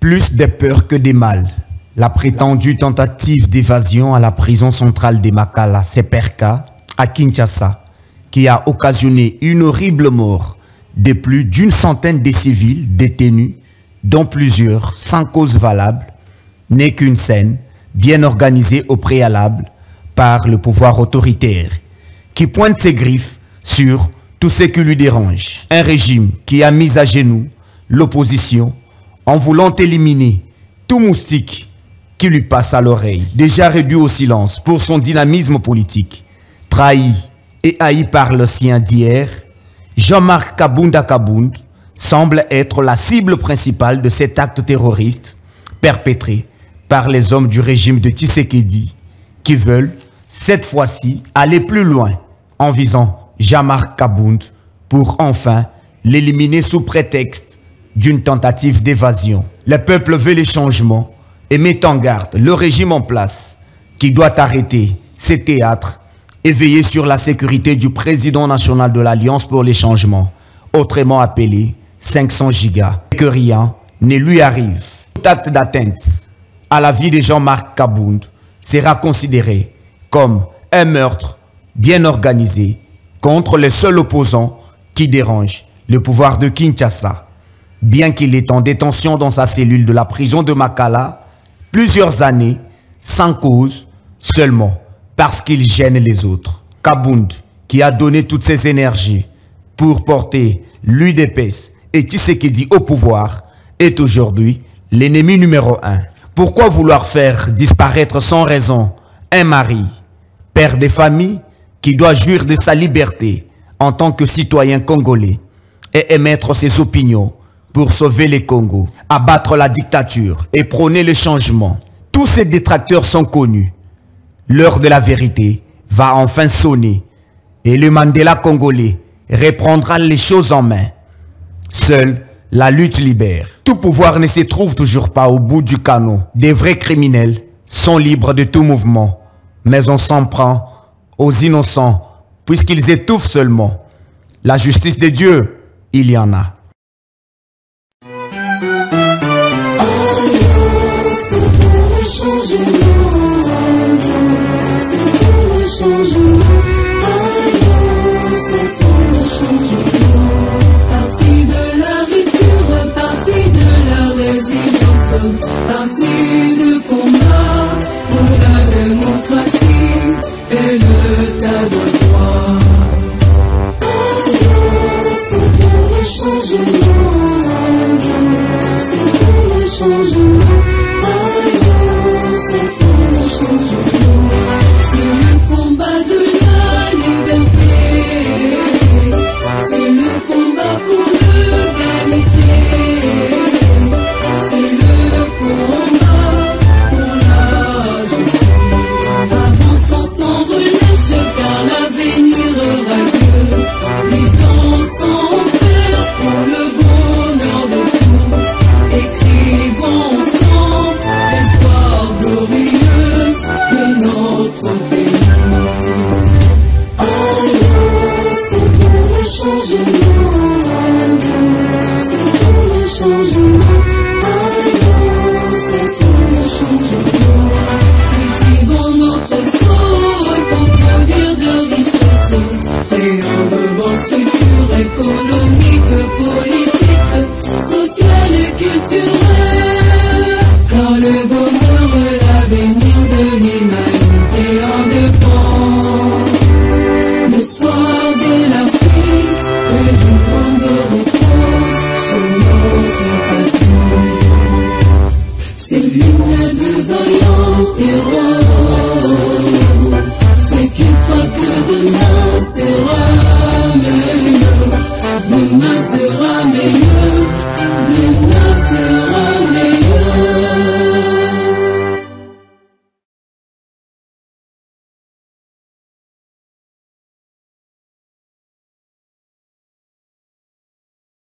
Plus des peurs que des mal. La prétendue tentative d'évasion à la prison centrale de Makala, Seperka, à Kinshasa, qui a occasionné une horrible mort de plus d'une centaine de civils détenus, dont plusieurs sans cause valable, n'est qu'une scène bien organisée au préalable par le pouvoir autoritaire, qui pointe ses griffes sur tout ce qui lui dérange. Un régime qui a mis à genoux l'opposition en voulant éliminer tout moustique qui lui passe à l'oreille. Déjà réduit au silence pour son dynamisme politique, trahi et haï par le sien d'hier, Jean-Marc Kabunda Kabound semble être la cible principale de cet acte terroriste perpétré par les hommes du régime de Tshisekedi qui veulent, cette fois-ci, aller plus loin en visant Jean-Marc Kabound pour enfin l'éliminer sous prétexte d'une tentative d'évasion. Le peuple veut les changements et met en garde le régime en place qui doit arrêter ces théâtres et veiller sur la sécurité du président national de l'Alliance pour les changements, autrement appelé 500 gigas, et que rien ne lui arrive. Tout acte d'atteinte à la vie de Jean-Marc Kabound sera considéré comme un meurtre bien organisé contre le seul opposant qui dérange le pouvoir de Kinshasa. Bien qu'il est en détention dans sa cellule de la prison de Makala, plusieurs années, sans cause, seulement parce qu'il gêne les autres. Kabound, qui a donné toutes ses énergies pour porter l'UDPS et Tshisekedi au pouvoir, est aujourd'hui l'ennemi numéro 1. Pourquoi vouloir faire disparaître sans raison un mari, père de famille, qui doit jouir de sa liberté en tant que citoyen congolais et émettre ses opinions pour sauver les Congos, abattre la dictature et prôner le changement? Tous ces détracteurs sont connus. L'heure de la vérité va enfin sonner et le Mandela congolais reprendra les choses en main. Seule la lutte libère. Tout pouvoir ne se trouve toujours pas au bout du canot. Des vrais criminels sont libres de tout mouvement, mais on s'en prend aux innocents puisqu'ils étouffent seulement. La justice de Dieu, il y en a. C'est pour le changement, c'est pour le changement, c'est pour le changement. Parti de la rupture, parti de la résilience, parti de combat pour la démocratie et l'état de droit. C'est pour le changement, c'est pour le changement. C'est pour le changement, c'est le combat de la liberté, c'est le combat pour l'égalité, c'est le combat pour la justice. Avançons sans relâche car l'avenir est radieux, vivons sans peur pour le bonheur de tous, écrivons ensemble l'espoir glorieuse de notre pays. C'est pour le changement, c'est pour le changement, c'est pour le changement. Cultivons notre sol pour produire de richesses, créons de bonnes structures économiques, politiques, sociales et culturelles.